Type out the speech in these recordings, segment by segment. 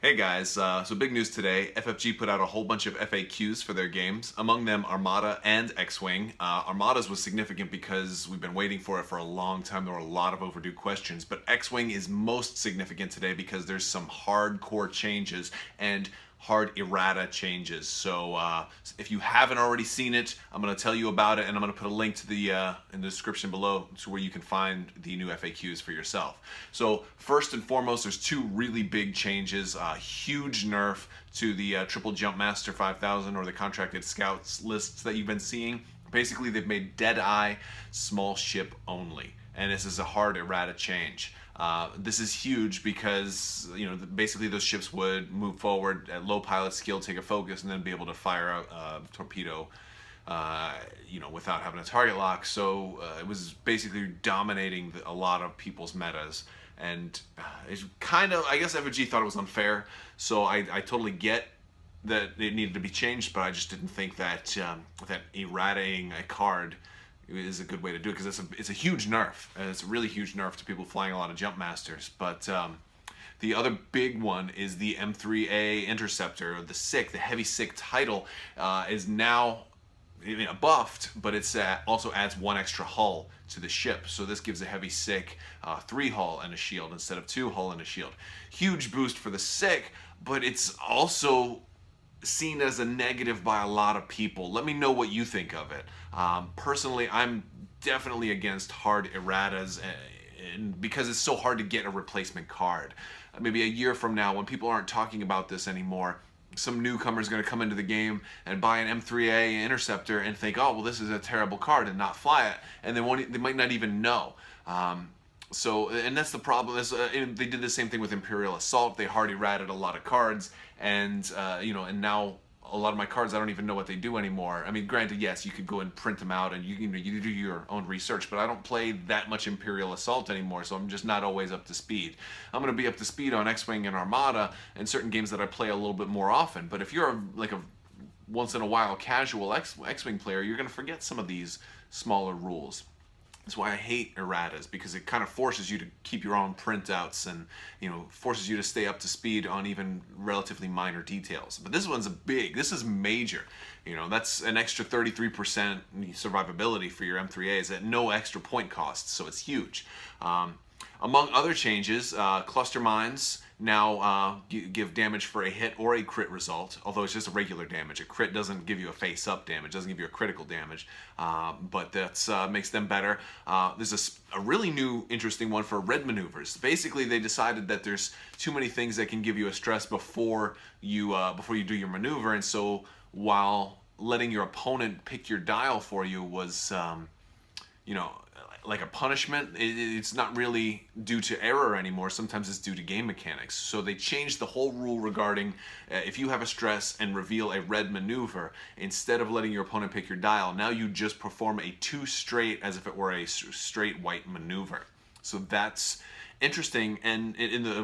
Hey guys, so big news today. FFG put out a whole bunch of FAQs for their games, among them Armada and X-Wing. Armada's was significant because we've been waiting for it for a long time. There were a lot of overdue questions, but X-Wing is most significant today because there's some hardcore changes and hard errata changes. So if you haven't already seen it, I'm going to tell you about it, and I'm going to put a link to the in the description below to where you can find the new FAQs for yourself. So first and foremost, there's two really big changes. Huge nerf to the Triple Jump Master 5000 or the Contracted Scouts lists that you've been seeing. Basically, they've made Deadeye small ship only, and this is a hard errata change. This is huge because, basically those ships would move forward at low pilot skill, take a focus, and then be able to fire out a torpedo, without having a target lock. So it was basically dominating a lot of people's metas. And it's kind of, I guess FFG thought it was unfair, so I totally get that it needed to be changed, but I just didn't think that that errataing a card is a good way to do it, because it's a huge nerf, and it's a really huge nerf to people flying a lot of jump masters. But the other big one is the M3A interceptor, or the SIC, the heavy SIC title, is now buffed, but it's also adds one extra hull to the ship. So this gives a heavy SIC 3 hull and a shield instead of 2 hull and a shield. Huge boost for the SIC, but it's also seen as a negative by a lot of people. Let me know what you think of it. Personally, I'm definitely against hard erratas, and because it's so hard to get a replacement card. Maybe a year from now, when people aren't talking about this anymore, some newcomer is going to come into the game and buy an M3A interceptor and think, oh, well, this is a terrible card, and not fly it, and they might not even know. And that's the problem. They did the same thing with Imperial Assault. They hard errated a lot of cards, and and now a lot of my cards, I don't even know what they do anymore. I mean, granted, yes, you could go and print them out and you do your own research, but I don't play that much Imperial Assault anymore, so I'm just not always up to speed. I'm going to be up to speed on X-Wing and Armada and certain games that I play a little bit more often, but if you're like a once-in-a-while casual X-Wing player, you're going to forget some of these smaller rules. That's why I hate erratas, because it kind of forces you to keep your own printouts and forces you to stay up to speed on even relatively minor details. But this one's this is major. That's an extra 33% survivability for your M3As at no extra point cost, so it's huge. Among other changes, cluster mines now give damage for a hit or a crit result, although it's just a regular damage. A crit doesn't give you a face-up damage, doesn't give you a critical damage, but that makes them better. There's a really new, interesting one for red maneuvers. Basically, they decided that there's too many things that can give you a stress before you do your maneuver, and so while letting your opponent pick your dial for you was, like a punishment, it's not really due to error anymore. Sometimes it's due to game mechanics. So they changed the whole rule regarding if you have a stress and reveal a red maneuver, instead of letting your opponent pick your dial, now you just perform a 2 straight as if it were a straight white maneuver. So that's interesting, and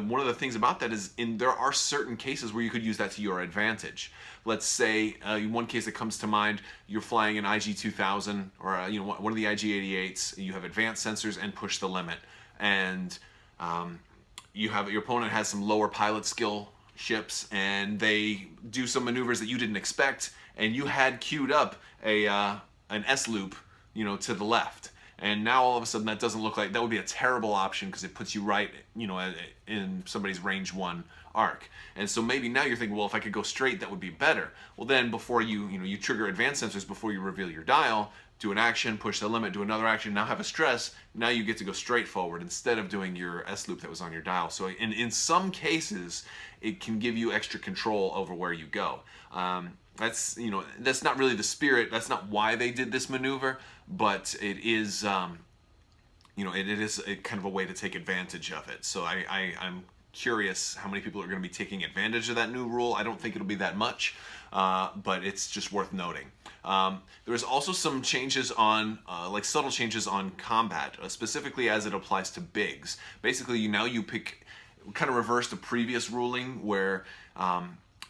one of the things about that is there are certain cases where you could use that to your advantage. Let's say one case that comes to mind, you're flying an IG-2000 or one of the IG-88s. You have advanced sensors and push the limit, and your opponent has some lower pilot skill ships, and they do some maneuvers that you didn't expect, and you had queued up an S loop, to the left. And now all of a sudden that doesn't look like, that would be a terrible option because it puts you right, in somebody's range 1 arc. And so maybe now you're thinking, well, if I could go straight, that would be better. Well, then before you trigger advanced sensors before you reveal your dial, do an action, push the limit, do another action, now have a stress, now you get to go straight forward instead of doing your S loop that was on your dial. So in some cases, it can give you extra control over where you go. That's not really the spirit. That's not why they did this maneuver, but it is it is kind of a way to take advantage of it. So I'm curious how many people are going to be taking advantage of that new rule. I don't think it'll be that much, but it's just worth noting. There's also some changes on, like subtle changes on combat, specifically as it applies to bigs. Basically, you kind of reverse the previous ruling where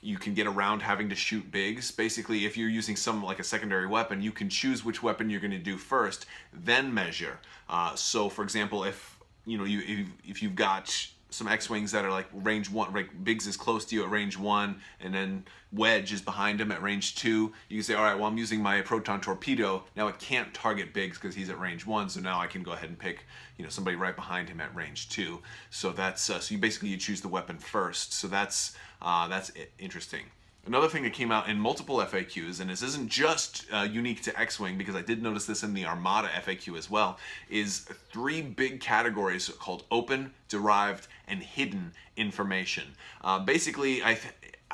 you can get around having to shoot bigs. Basically, if you're using like a secondary weapon, you can choose which weapon you're going to do first, then measure. So, for example, if you've got some X-Wings that are like range 1, like Biggs is close to you at range 1, and then Wedge is behind him at range 2. You can say, all right, well, I'm using my proton torpedo. Now it can't target Biggs because he's at range 1, so now I can go ahead and pick, you know, somebody right behind him at range 2. So that's so you basically choose the weapon first. So that's interesting. Another thing that came out in multiple FAQs, and this isn't just unique to X-Wing, because I did notice this in the Armada FAQ as well, is 3 big categories called open, derived, and hidden information. Basically, I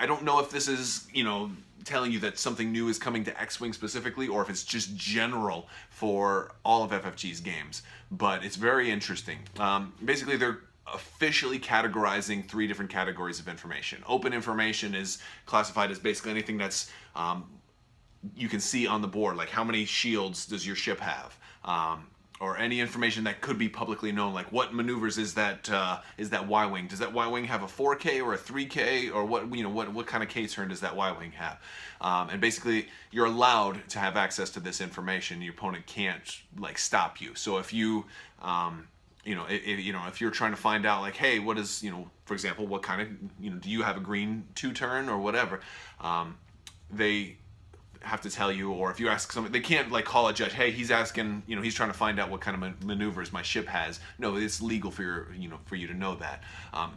don't know if this is, you know, telling you that something new is coming to X-Wing specifically, or if it's just general for all of FFG's games, but it's very interesting. Basically, they're officially categorizing 3 different categories of information. Open information is classified as basically anything that's you can see on the board, like how many shields does your ship have, or any information that could be publicly known, like what maneuvers is that Y-wing? Does that Y-wing have a 4K or a 3K, or what, you know, what kind of K turn does that Y-wing have? And basically, you're allowed to have access to this information. Your opponent can't like stop you. So if you if you're trying to find out, like, hey, what is, you know, for example, what kind of, you know, do you have a green 2-turn or whatever, they have to tell you. Or if you ask somebody, they can't like call a judge, hey, he's asking, you know, he's trying to find out what kind of maneuvers my ship has. No, it's legal for you to know that.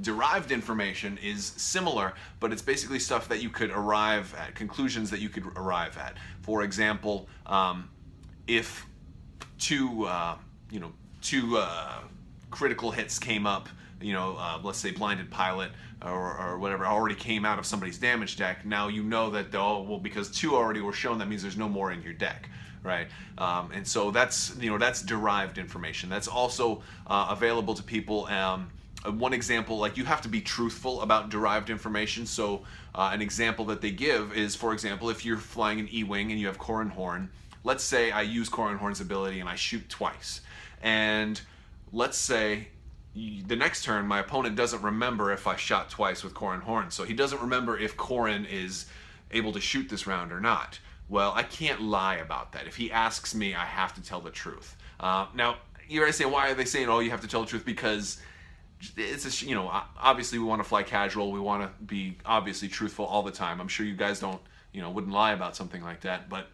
Derived information is similar, but it's basically stuff that you could arrive at, conclusions that you could arrive at. For example, if two critical hits came up, you know, let's say blinded pilot or whatever already came out of somebody's damage deck. Now you know that, oh, well, because 2 already were shown, that means there's no more in your deck, right? And so that's, you know, that's derived information. That's also available to people. One example, like, you have to be truthful about derived information. So an example that they give is, for example, if you're flying an E-wing and you have Corran Horn, let's say I use Corran Horn's ability and I shoot twice, and let's say the next turn my opponent doesn't remember if I shot twice with Corran Horn, so he doesn't remember if Corran is able to shoot this round or not. Well, I can't lie about that. If he asks me, I have to tell the truth. Now, you're going to say, why are they saying, oh, you have to tell the truth? Because it's a, you know, obviously we want to fly casual. We want to be obviously truthful all the time. I'm sure you guys don't, you know, wouldn't lie about something like that, but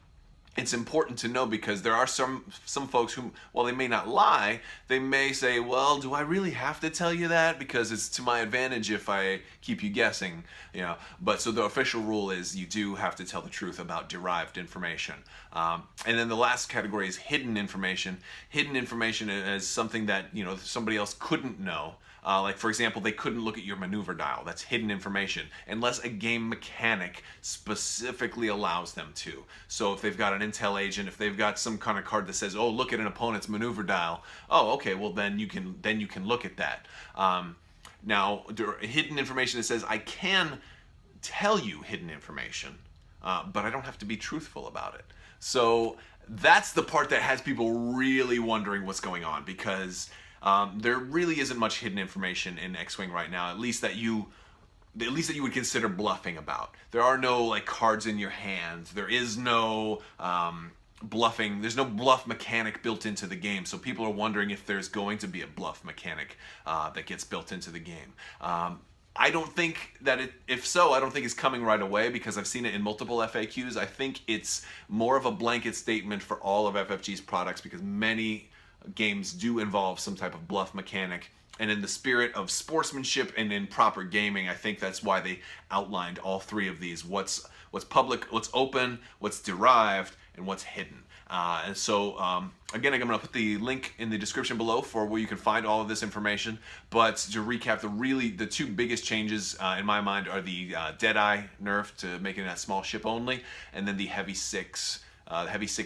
it's important to know, because there are some folks who, while they may not lie, they may say, well, do I really have to tell you that? Because it's to my advantage if I keep you guessing, you know. But so the official rule is you do have to tell the truth about derived information. And then the last category is hidden information. Hidden information is something that, you know, somebody else couldn't know. Like, for example, they couldn't look at your maneuver dial. That's hidden information, unless a game mechanic specifically allows them to. So if they've got an intel agent, if they've got some kind of card that says, oh, look at an opponent's maneuver dial, oh, okay, well, then you can look at that. Now, hidden information that says, I can tell you hidden information, but I don't have to be truthful about it. So that's the part that has people really wondering what's going on, because there really isn't much hidden information in X-Wing right now, at least that you would consider bluffing about. There are no like cards in your hand. There is no bluffing. There's no bluff mechanic built into the game. So people are wondering if there's going to be a bluff mechanic that gets built into the game. I don't think that if so, I don't think it's coming right away, because I've seen it in multiple FAQs. I think it's more of a blanket statement for all of FFG's products, because many games do involve some type of bluff mechanic, and in the spirit of sportsmanship and in proper gaming, I think that's why they outlined all 3 of these: what's public, what's open, what's derived, and what's hidden. And so again, I'm going to put the link in the description below for where you can find all of this information. But to recap, the 2 biggest changes in my mind are the Deadeye nerf to making that small ship only, and then the Heavy 6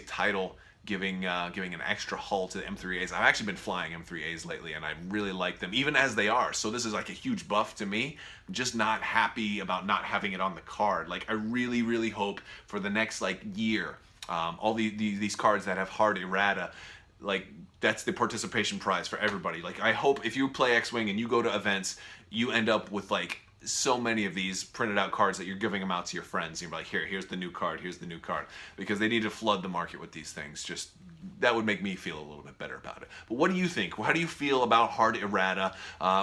title giving an extra hull to the M3As. I've actually been flying M3As lately, and I really like them, even as they are. So this is like a huge buff to me. I'm just not happy about not having it on the card. Like, I really, really hope for the next like year, all these cards that have hard errata, like, that's the participation prize for everybody. Like, I hope if you play X-Wing and you go to events, you end up with like so many of these printed out cards that you're giving them out to your friends. You're like, here's the new card, here's the new card, because they need to flood the market with these things. Just that would make me feel a little bit better about it. But what do you think? How do you feel about hard errata?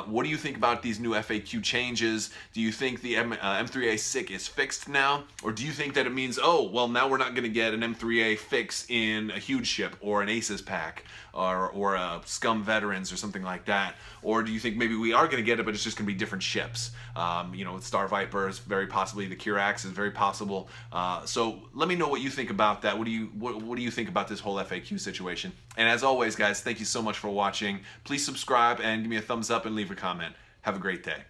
What do you think about these new FAQ changes? Do you think the M3A SIC is fixed now? Or do you think that it means, oh, well, now we're not going to get an M3A fix in a huge ship or an Aces pack or a Scum Veterans or something like that? Or do you think maybe we are going to get it, but it's just going to be different ships? You know, with Star Viper is very possibly, the Kirax is very possible. So let me know what you think about that. What do you think about this whole FAQ situation? And as always, guys, thank you so much for watching. Please subscribe and give me a thumbs up and leave a comment. Have a great day.